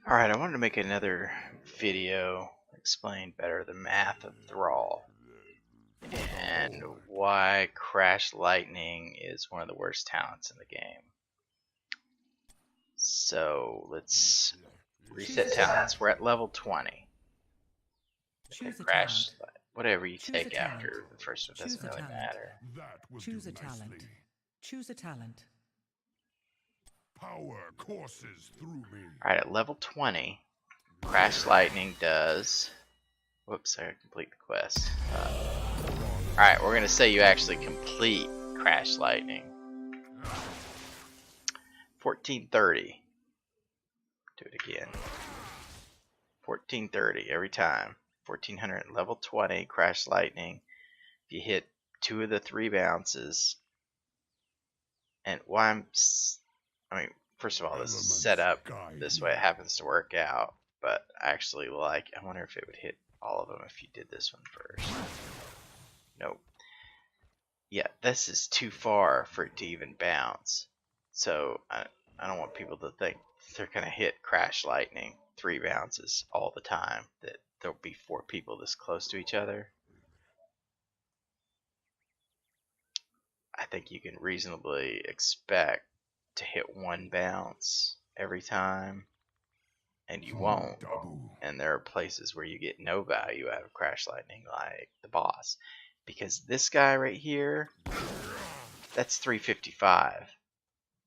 Alright, I wanted to make another video explain better the math of Thrall and why Crash Lightning is one of the worst talents in the game. So let's reset talents. We're at level 20. Choose a Crash, talent. whatever you Choose a take talent. after the first one Choose doesn't a really talent. matter. Choose a talent. Choose a talent. Power courses through me. Alright, at level 20, Crash Lightning does... Whoops, I complete the quest. Alright, we're going to say you actually complete Crash Lightning. 1430. Do it again. 1430 every time. 1400 at level 20, Crash Lightning. If you hit 2 of the 3 bounces. And why first of all, this is set up this way. It happens to work out. But actually, I wonder if it would hit all of them if you did this one first. Nope. Yeah, this is too far for it to even bounce. So I don't want people to think they're going to hit Crash Lightning 3 bounces all the time, that there'll be 4 people this close to each other. I think you can reasonably expect to hit 1 bounce every time, and you won't. And there are places where you get no value out of Crash Lightning, like the boss. Because this guy right here, that's 355.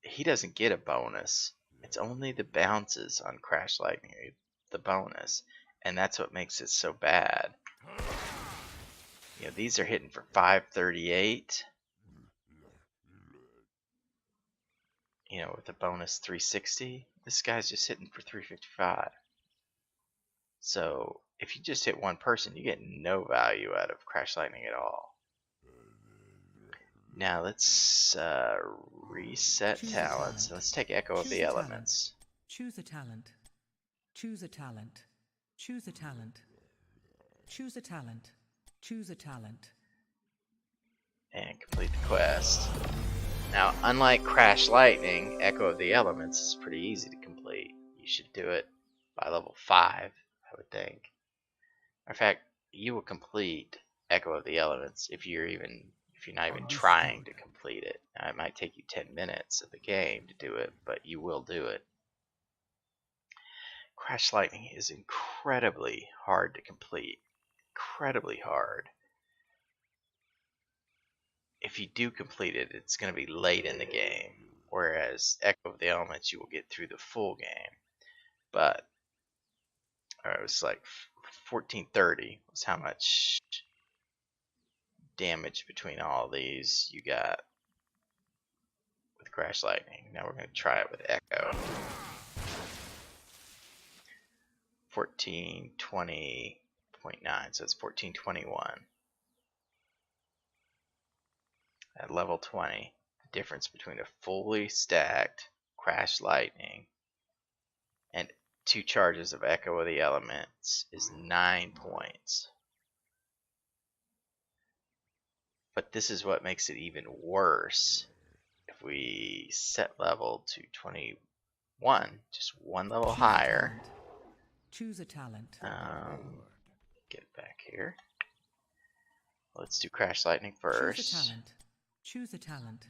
He doesn't get a bonus. It's only the bounces on Crash Lightning, the bonus. And that's what makes it so bad. You know, these are hitting for 538. You know, with a bonus 360. This guy's just hitting for 355. So, if you just hit 1 person, you get no value out of Crash Lightning at all. Now let's reset talents. Let's take Echo of the Elements. Choose a talent. Choose a talent. Choose a talent. Choose a talent. Choose a talent. And complete the quest. Now, unlike Crash Lightning, Echo of the Elements is pretty easy to complete. You should do it by level 5, I would think. In fact, you will complete Echo of the Elements if you're not even trying to complete it. Now, it might take you 10 minutes of the game to do it, but you will do it. Crash Lightning is incredibly hard to complete. Incredibly hard. If you do complete it, it's going to be late in the game. Whereas Echo of the Elements, you will get through the full game. But it was like 1430 was how much damage between all these you got with Crash Lightning. Now we're going to try it with Echo. 1420.9, so it's 1421. At level 20, the difference between a fully stacked Crash Lightning and 2 charges of Echo of the Elements is 9 points. But this is what makes it even worse. If we set level to 21, just 1 level higher. Choose a talent. Get it back here. Let's do Crash Lightning first. Choose a talent.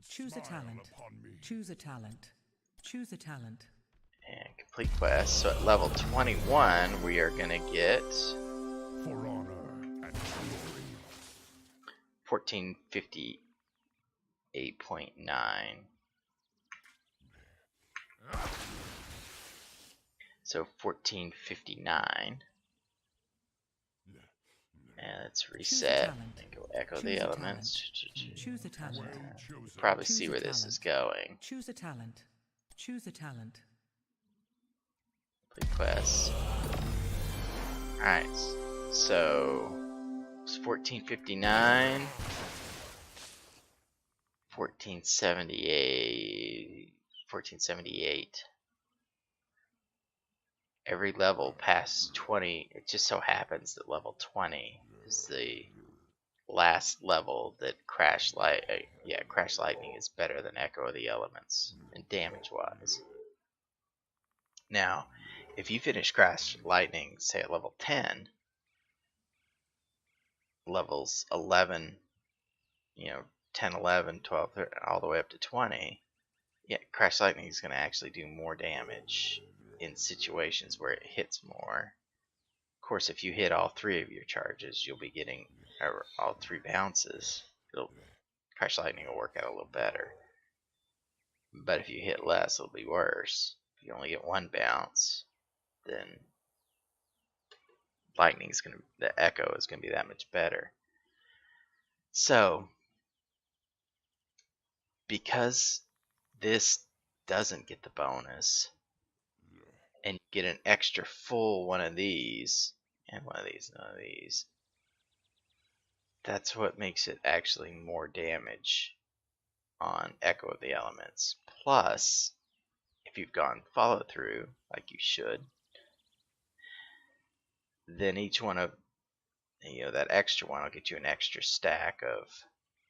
Choose a talent. Choose a talent. Choose a talent. And complete quest. So at level 21, we are going to get For honor and glory. 1458.9. So 1459. And let's reset and go Echo the Elements. Choose a talent. Probably see where this is going. Choose a talent. Choose a talent. Complete quest. Alright, so it's 1459, 1478. Every level past 20, it just so happens that level 20 is the last level that Crash Lightning is better than Echo of the Elements, and damage-wise. Now, if you finish Crash Lightning, say at level 10, levels 11, 10, 11, 12, all the way up to 20, yeah, Crash Lightning is going to actually do more damage in situations where it hits more. Of course, if you hit all 3 of your charges, you'll be getting all 3 bounces. Crash Lightning will work out a little better. But if you hit less, it'll be worse. If you only get 1 bounce, then the Echo is gonna be that much better. So, because this doesn't get the bonus, and you get an extra full one of these, and one of these, and one of these, that's what makes it actually more damage on Echo of the Elements. Plus, if you've gone follow through, like you should, then each one of that extra one will get you an extra stack of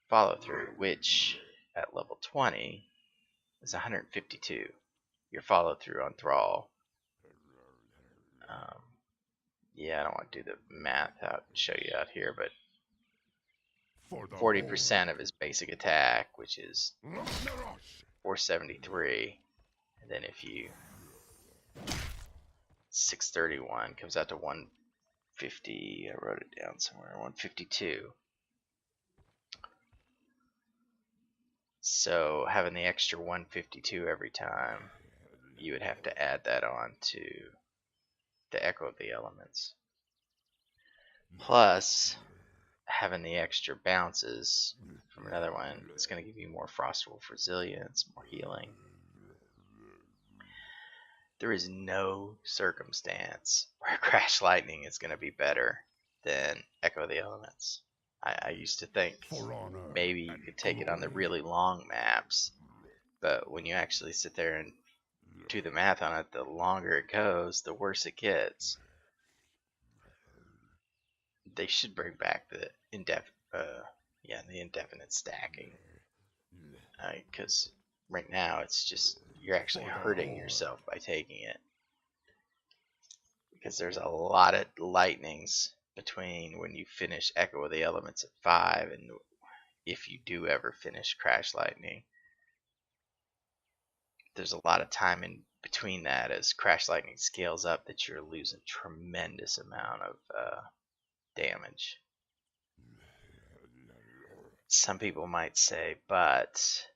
follow through, which at level 20 is 152. Your follow through on Thrall. Yeah, I don't want to do the math out and show you out here, but 40% of his basic attack, which is 473, and then if you 631 comes out to 150. I wrote it down somewhere. 152. So having the extra 152 every time, you would have to add that on to the Echo of the Elements. Plus, having the extra bounces from another one is going to give you more Frost Wolf resilience, more healing. There is no circumstance where Crash Lightning is going to be better than Echo of the Elements. I used to think maybe you could take it on the really long maps, but when you actually sit there and do the math on it, the longer it goes, the worse it gets. They should bring back the indefinite stacking, because right now it's just you're actually hurting yourself by taking it, because there's a lot of lightnings between when you finish Echo of the Elements at 5 and if you do ever finish Crash Lightning. There's a lot of time in between that as Crash Lightning scales up that you're losing tremendous amount of damage. Some people might say, but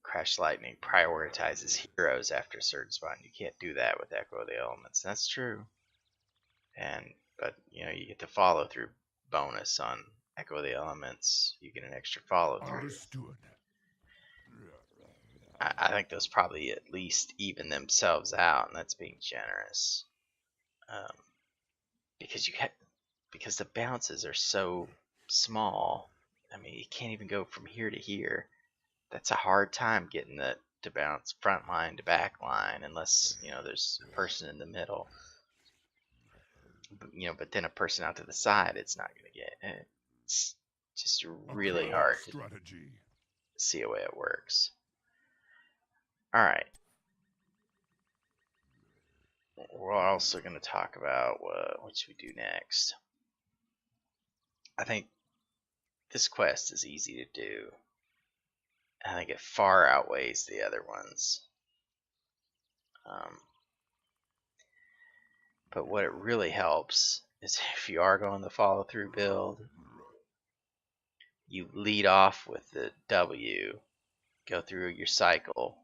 Crash Lightning prioritizes heroes after a certain spot. You can't do that with Echo of the Elements. That's true. But you get the follow through bonus on Echo of the Elements. You get an extra follow through. Understood. I think those probably at least even themselves out, and that's being generous. Because the bounces are so small. I mean, you can't even go from here to here. That's a hard time getting to bounce front line to back line unless there's a person in the middle. But then a person out to the side, it's not going to get. It's just really hard to see a way it works. All right. We're also going to talk about what should we do next. I think this quest is easy to do. I think it far outweighs the other ones. But what it really helps is if you are going the follow through build, you lead off with the W, go through your cycle,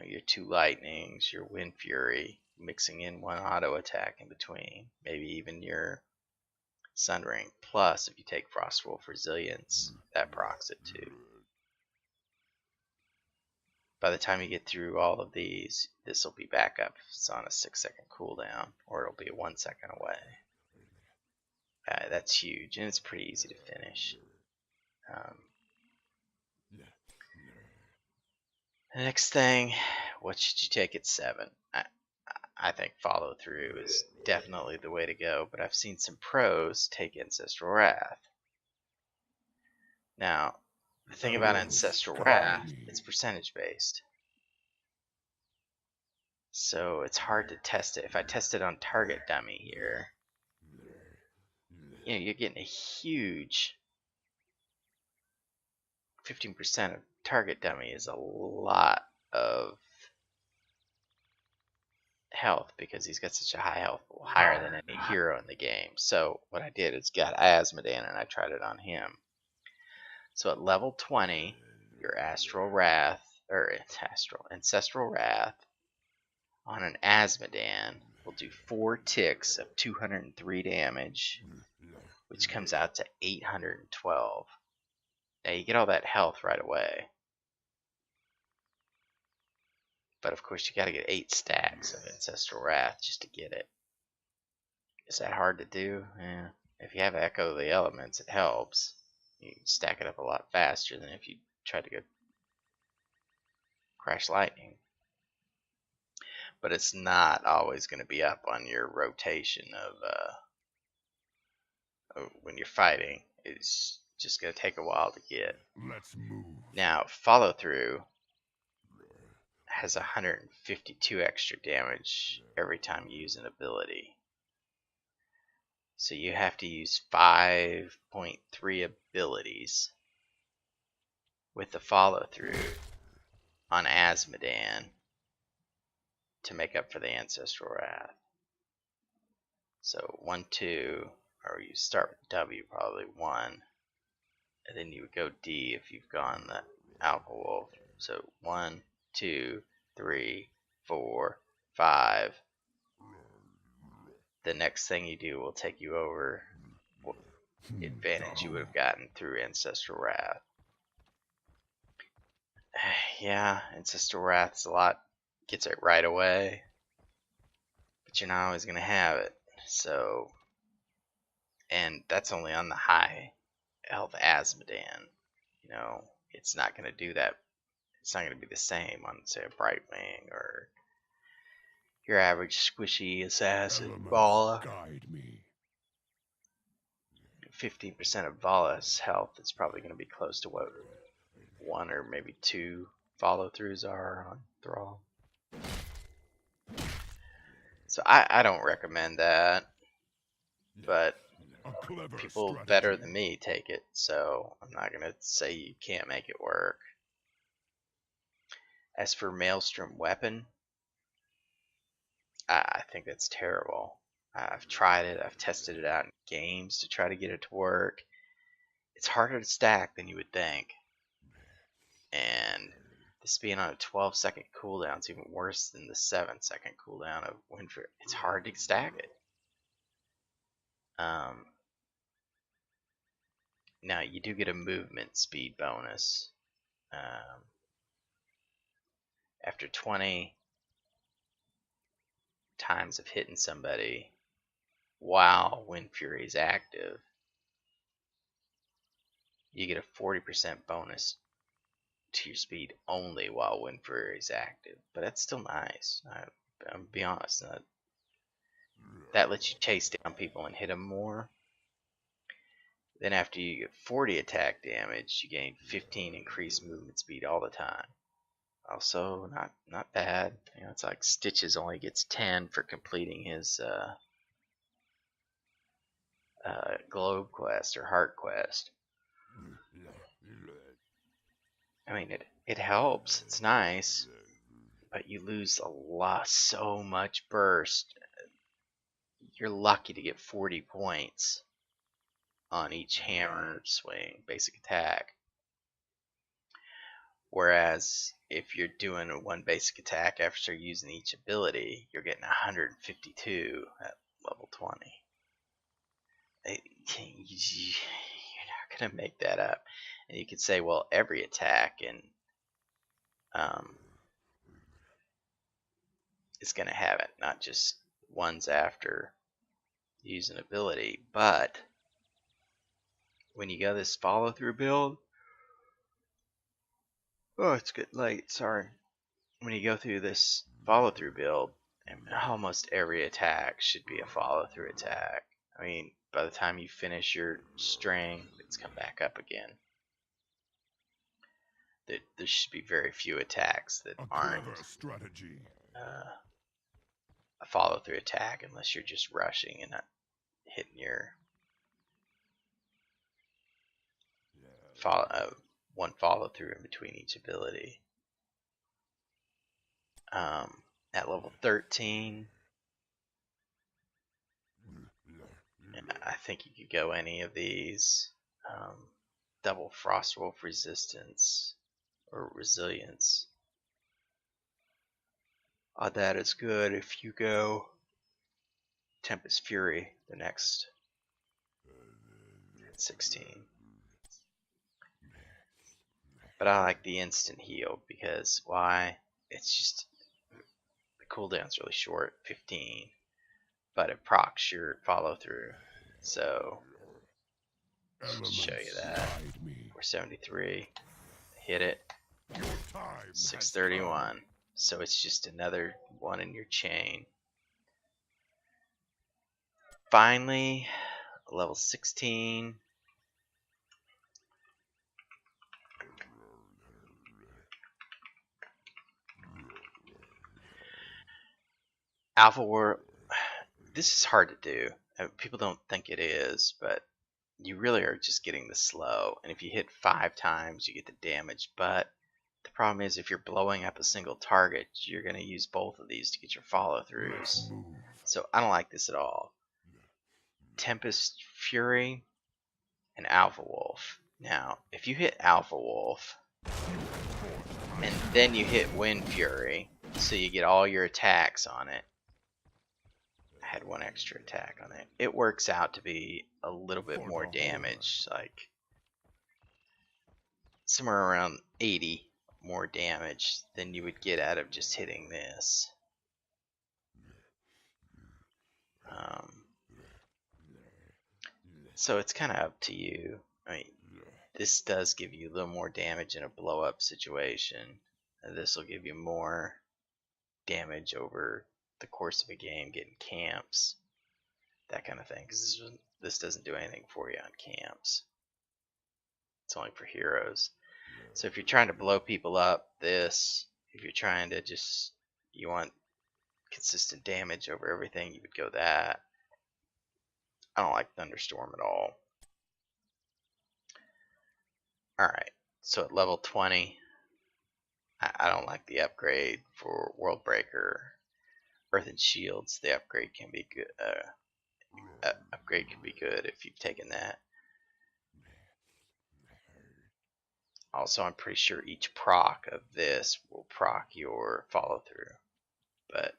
your 2 lightnings, your Wind Fury, mixing in 1 auto attack in between, maybe even your Sun Ring. Plus, if you take Frost Wolf Resilience, that procs it too. By the time you get through all of these, this will be back up. It's on a 6-second cooldown, or it'll be 1 second away. That's huge, and it's pretty easy to finish. The next thing, what should you take at 7? I think follow through is definitely the way to go, but I've seen some pros take Ancestral Wrath. Now, the thing about Ancestral Wrath, it's percentage based. So it's hard to test it. If I test it on target dummy here, you know, you're getting a huge 15% of target dummy is a lot of health because he's got such a high health, higher than any hero in the game. So what I did is got Asmodan and I tried it on him. So at level 20, your Ancestral Wrath on an Asmodan will do 4 ticks of 203 damage, which comes out to 812. Now you get all that health right away. But of course you gotta get 8 stacks of Ancestral Wrath just to get it. Is that hard to do? Yeah. If you have Echo of the Elements, it helps. You can stack it up a lot faster than if you try to go Crash Lightning. But it's not always going to be up on your rotation of when you're fighting. It's just going to take a while to get. Let's move. Now, Follow Through has 152 extra damage every time you use an ability. So you have to use 5.3 abilities with the Follow Through on Asmodan to make up for the Ancestral Wrath. So 1, 2, or you start with W, probably 1, and then you would go D if you've gone the Alcohol. So 1, 2, 3, 4, 5. The next thing you do will take you over what advantage you would have gotten through Ancestral Wrath. Yeah, Ancestral Wrath's a lot, gets it right away, but you're not always going to have it. So, and that's only on the high health Asmodan. You know, it's not going to do that. It's not going to be the same on, say, a Brightwing or your average squishy assassin Vala. Guide me. 15% of Vala's health is probably going to be close to what 1 or maybe 2 follow-throughs are on Thrall. So I don't recommend that, but people better than me take it, so I'm not going to say you can't make it work. As for Maelstrom Weapon, I think that's terrible. I've tried it, I've tested it out in games to try to get it to work. It's harder to stack than you would think. And this being on a 12-second cooldown is even worse than the 7-second cooldown of Windfury. It's hard to stack it. Now, you do get a movement speed bonus. After 20 times of hitting somebody while Windfury is active, you get a 40% bonus to your speed only while Windfury is active. But that's still nice. I'll be honest. That lets you chase down people and hit them more. Then after you get 40 attack damage, you gain 15 increased movement speed all the time. Also, not bad. You know, it's like Stitches only gets 10 for completing his Globe Quest or Heart Quest. I mean, it helps. It's nice, but you lose so much burst. You're lucky to get 40 points on each hammer swing, basic attack. Whereas if you're doing one basic attack after using each ability, you're getting 152 at level 20. You're not going to make that up. And you could say, well, every attack is going to have it, not just ones after use an ability. But when you go this follow through build, oh, it's getting late, sorry. When you go through this follow through build, almost every attack should be a follow through attack. I mean, by the time you finish your string, it's come back up again. There should be very few attacks that aren't a follow through attack unless you're just rushing and not hitting your one follow through in between each ability. At level 13, I think you could go any of these. Double Frostwolf resistance or resilience. That is good if you go Tempest Fury the next at 16. But I like the instant heal because why? It's just the cooldown's really short, 15, but it procs your follow through. So just show you that. 473, hit it. 631. So it's just another one in your chain. Finally, level 16. Alpha War. This is hard to do. People don't think it is, but you really are just getting the slow. And if you hit 5 times, you get the damage. But the problem is if you're blowing up a single target, you're going to use both of these to get your follow-throughs. So I don't like this at all. Tempest Fury and Alpha Wolf. Now, if you hit Alpha Wolf, and then you hit Wind Fury, so you get all your attacks on it. I had one extra attack on it. It works out to be a little bit more damage, like somewhere around 80 more damage than you would get out of just hitting this. So it's kind of up to you. I mean, this does give you a little more damage in a blow up situation. This will give you more damage over the course of a game, getting camps, that kind of thing. Because this doesn't do anything for you on camps. It's only for heroes. So if you're trying to blow people up, this. If you're trying to you want consistent damage over everything, you would go that. I don't like Thunderstorm at all. Alright, so at level 20, I don't like the upgrade for World Breaker. Earth and Shields, the upgrade can be good. Upgrade can be good if you've taken that. Also, I'm pretty sure each proc of this will proc your follow through, but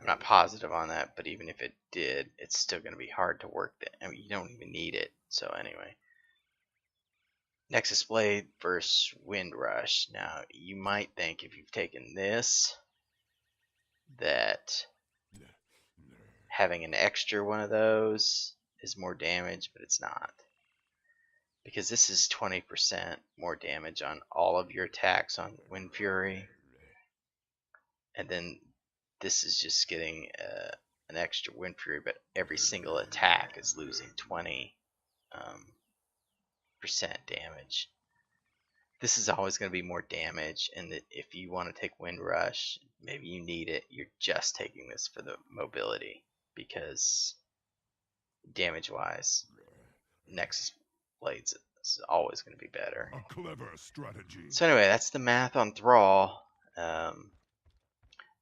I'm not positive on that. But even if it did, it's still going to be hard to work that. I mean, you don't even need it. So anyway, Nexus Blade versus Wind Rush. Now, you might think if you've taken this that having an extra one of those is more damage, but it's not. Because this is 20% more damage on all of your attacks on Wind Fury. And then this is just getting an extra Wind Fury, but every single attack is losing 20% damage. This is always going to be more damage, and that if you want to take Wind Rush, maybe you need it, you're just taking this for the mobility, because damage-wise, Nexus Blades is always going to be better. A clever strategy. So anyway, that's the math on Thrall.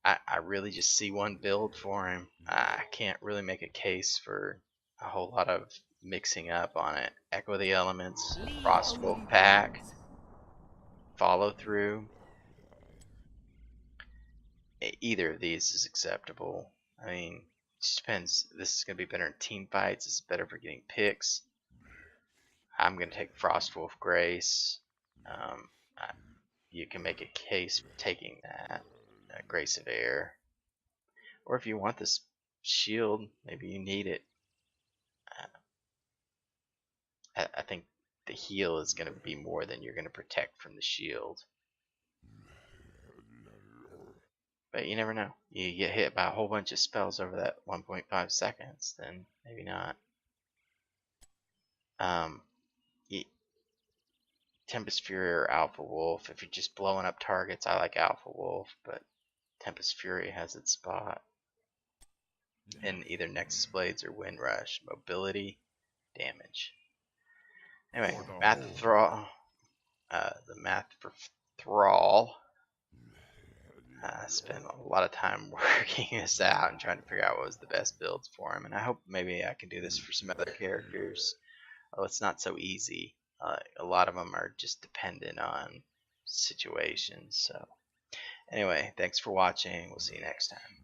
I really just see one build for him. I can't really make a case for a whole lot of mixing up on it. Echo the Elements, Frostwolf Pack, Follow Through. Either of these is acceptable. I mean, it just depends. This is going to be better in team fights. It's better for getting picks. I'm going to take Frostwolf Grace. You can make a case for taking that. Grace of Air. Or if you want this shield, maybe you need it. I think the heal is going to be more than you're going to protect from the shield. But you never know. You get hit by a whole bunch of spells over that 1.5 seconds, then maybe not. Tempest Fury or Alpha Wolf. If you're just blowing up targets, I like Alpha Wolf, but Tempest Fury has its spot. And either Nexus Blades or Wind Rush. Mobility, damage. Anyway, math Thrall. The math for Thrall. I spent a lot of time working this out and trying to figure out what was the best builds for him. And I hope maybe I can do this for some other characters. Although it's not so easy. A lot of them are just dependent on situations. So anyway, thanks for watching. We'll see you next time.